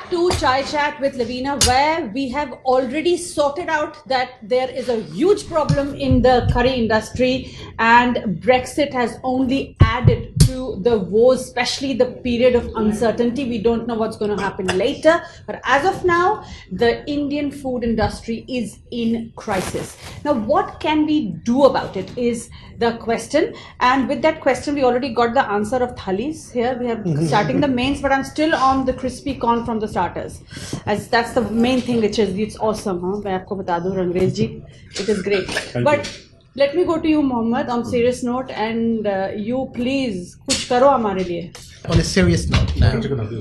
back to Chai Chat with Lavina, where we have already sorted out that there is a huge problem in the curry industry, and Brexit has only added to the woes, especially the period of uncertainty. We don't know what's going to happen later, but as of now, the Indian food industry is in crisis. Now, what can we do about it is the question, and with that question, we already got the answer of thalis. Here we are starting the mains, but I'm still on the crispy corn from the starters, as that's the main thing, which is it's awesome. मैं आपको बता दूँ रंगरेज जी, it is great. But let me go to you, Mohammed, on serious note, and you please कुछ करो हमारे लिए. On a serious note now,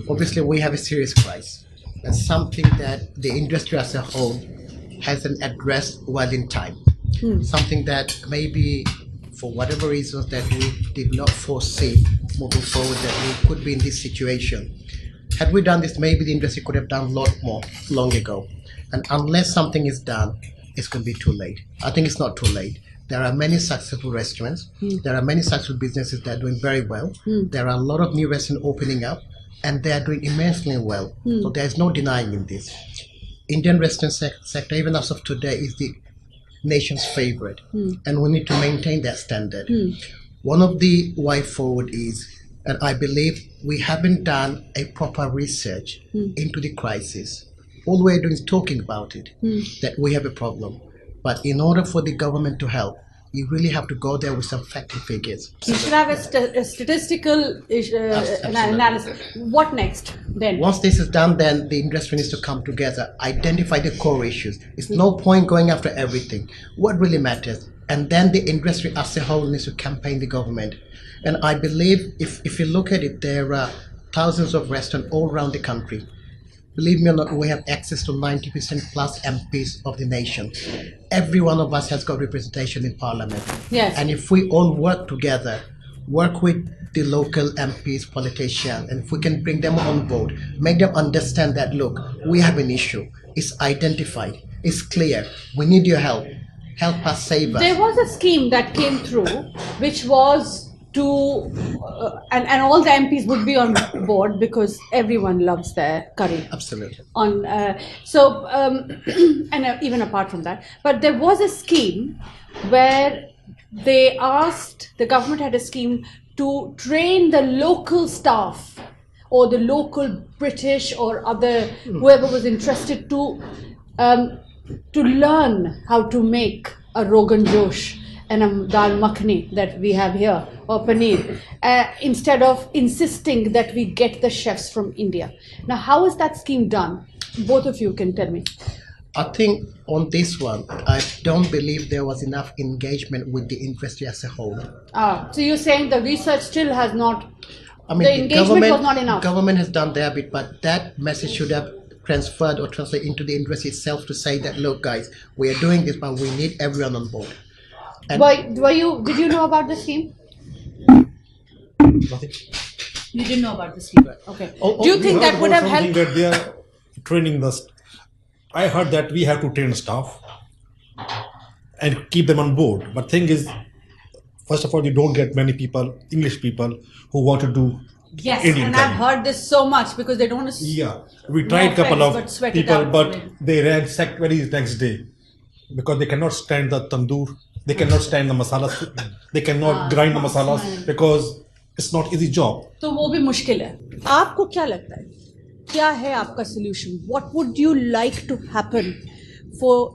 obviously we have a serious crisis. That's something that the industry as a whole hasn't addressed well in time. Something that maybe for whatever reasons that we did not foresee moving forward that we could be in this situation. Had we done this, maybe the industry could have done a lot more long ago. And unless something is done, it's going to be too late. I think it's not too late. There are many successful restaurants. There are many successful businesses that are doing very well. There are a lot of new restaurants opening up, and they are doing immensely well. So there's no denying in this. Indian restaurant sector, even as of today, is the nation's favorite, and we need to maintain that standard. One of the way forward is, and I believe we haven't done a proper research into the crisis. All we're doing is talking about it, that we have a problem. But in order for the government to help, you really have to go there with some fact and figures. You should have a statistical analysis. What next then? Once this is done, then the industry needs to come together, identify the core issues. It's no point going after everything. What really matters? And then the industry as a whole needs to campaign the government. And I believe if you look at it, there are thousands of restaurants all around the country. Believe me or not, we have access to 90% plus MPs of the nation. Every one of us has got representation in parliament. Yes. And if we all work together, work with the local MPs, politicians, and if we can bring them on board, make them understand that, look, we have an issue. It's identified. It's clear. We need your help. Help us, save us. There was a scheme that came through, which was to, and all the MPs would be on board because everyone loves their curry. Absolutely. And even apart from that, but there was a scheme where they asked, the government had a scheme to train the local staff or the local British or other whoever was interested to learn how to make a Rogan Josh and a dal makhani that we have here, or paneer, instead of insisting that we get the chefs from India. Now, how is that scheme done? Both of you can tell me. I think on this one, I don't believe there was enough engagement with the industry as a whole. So you're saying the research still has not, I mean, the engagement was not enough. Government has done their bit, but that message should have transferred or translated into the industry itself to say that, look guys, we are doing this, but we need everyone on board. And did you know about the scheme? Nothing. You didn't know about the scheme. Okay. Do you think that would have helped? That they are training I heard that we have to train staff and keep them on board. But thing is, first of all, you don't get many people, English people, who want to do Yes, Indian and curry. I've heard this so much because they don't want to. Yeah, we tried couple but of sweat it people, out. but they ran sacked very next day because they cannot stand the tandoor, they cannot stand the masalas, they cannot grind the masalas because it's not easy job. तो वो भी मुश्किल है. आपको क्या लगता है? क्या है आपका solution? What would you like to happen? For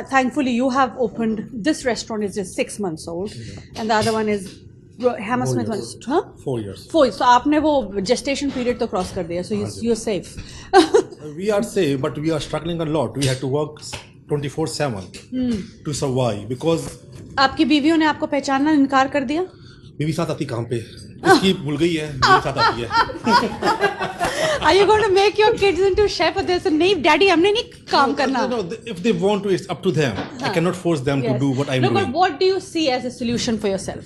thankfully you have opened, this restaurant is just 6 months old, and the other one is Hammersmith one, huh? 4 years. 4 years. So आपने वो gestation period तो cross कर दिया, so you're safe. We are safe, but we are struggling a lot. We have to work 24/7 to survive because आपकी बीवियों ने आपको पहचानना इनकार कर दिया? बीवी साथ आती कहाँ पे? इसकी भूल गई है, बीवी साथ आती है. Are you going to make your kids into chef? Or they say, नहीं, daddy, हमने नहीं काम करना. No, if they want to, it's up to them. I cannot force them to do what I'm doing. No, but what do you see as a solution for yourself?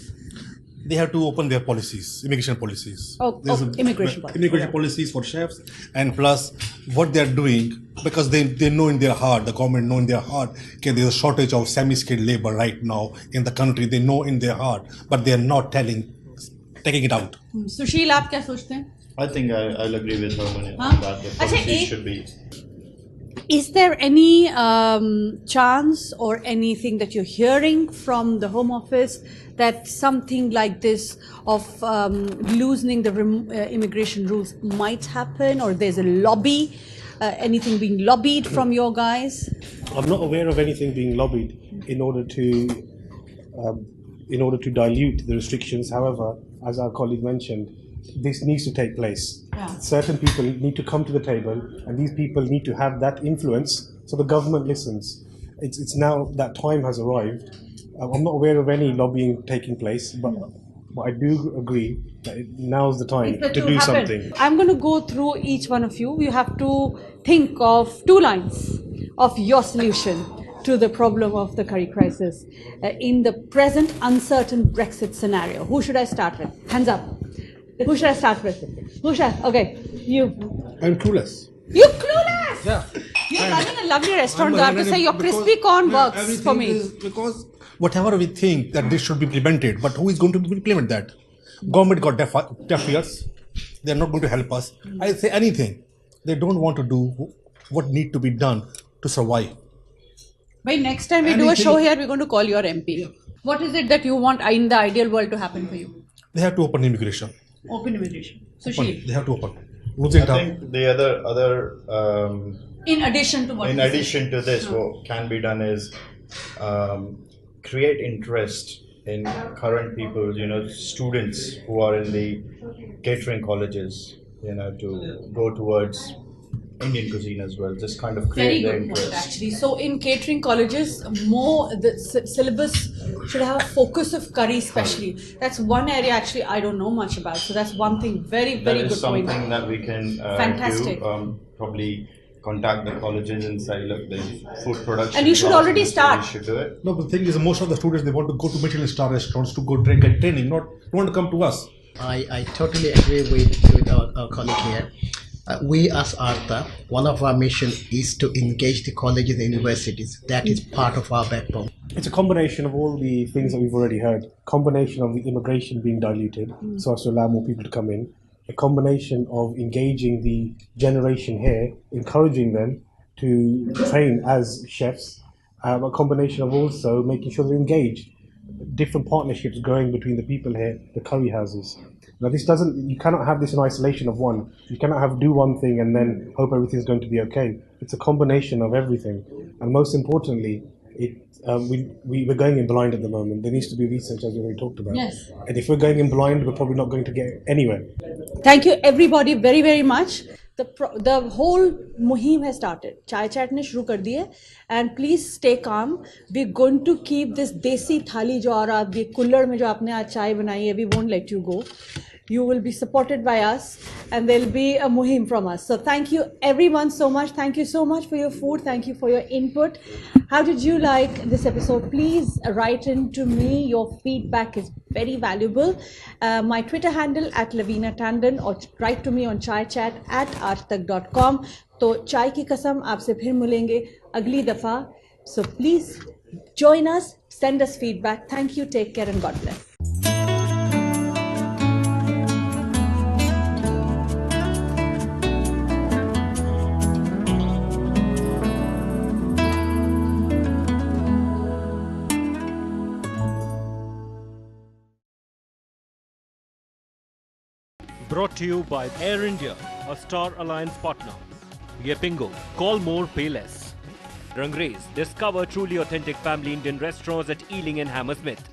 They have to open their policies, immigration policies. Immigration policies for chefs, and plus what they are doing, because they know in their heart, the government know in their heart, okay, there is a shortage of semi-skilled labor right now in the country. They know in their heart, but they are not taking it out. सुशील, आप क्या सोचते हैं? I think I'll agree with her on Huh? that. The Acha, policy should be. Is there any chance or anything that you're hearing from the Home Office that something like this of loosening the immigration rules might happen, or there's a lobby, anything being lobbied from your guys? I'm not aware of anything being lobbied in order to dilute the restrictions. However, as our colleague mentioned, this needs to take place. Yeah. Certain people need to come to the table, and these people need to have that influence so the government listens. It's now that time has arrived. I'm not aware of any lobbying taking place, but I do agree that now's the time to do something. I'm going to go through each one of you. You have to think of 2 lines of your solution to the problem of the curry crisis in the present uncertain Brexit scenario. Who should I start with? Hands up. Who should I start with? Okay, you. I'm clueless. You clueless! Yeah. You're running a lovely restaurant, though. I have to say your crispy corn works for me. Because whatever we think that this should be implemented, but who is going to implement that? Government got deaf ears. They are not going to help us. I say anything. They don't want to do what need to be done to survive. But next time we do a show here, we're going to call your MP. Yeah. What is it that you want in the ideal world to happen for you? They have to open immigration. Open immigration. They have to open. I think the other in addition to this, what can be done is create interest in current people, students who are in the catering colleges, to go towards Indian cuisine as well. Just kind of create their interest. Point, actually. So in catering colleges, the syllabus should have a focus of curry, especially. That's one area actually I don't know much about. So that's one thing. Very good point. That is something that we can do. Probably contact the colleges and say, look, there's food production. And you should already start. You should do it. No, but the thing is, most of the students, they want to go to Michelin star restaurants to go get training, not want to come to us. I totally agree with our colleague here. We as ARTA, one of our mission is to engage the colleges and universities. That is part of our backbone. It's a combination of all the things that we've already heard. Combination of the immigration being diluted so as to allow more people to come in. A combination of engaging the generation here, encouraging them to train as chefs. A combination of also making sure they're engaged. Different partnerships growing between the people here, the curry houses. Now you cannot have this in isolation of one. You cannot do one thing and then hope everything's going to be okay. It's a combination of everything. And most importantly, we're going in blind at the moment. There needs to be research, as we already talked about. Yes. And if we're going in blind, we're probably not going to get anywhere. Thank you everybody very, very much. The whole muhim has started. Chai chat ne shuru kar diye, and please stay calm. We're going to keep this desi thali jo aa raha, ye cooler mein jo aapne aaj chai banayi hai, we won't let you go. You will be supported by us, and there'll be a muhim from us. So thank you everyone so much. Thank you so much for your food. Thank you for your input. How did you like this episode? Please write in to me. Your feedback is very valuable. My Twitter handle @Lavina Tandon, or write to me on chaichat@aajtak.com. तो चाय की कसम आपसे फिर मिलेंगे अगली दफा. So please join us, send us feedback. Thank you, take care, and God bless. Brought to you by Air India, a Star Alliance partner. Yepingo, call more, pay less. Rangres, discover truly authentic family Indian restaurants at Ealing and Hammersmith.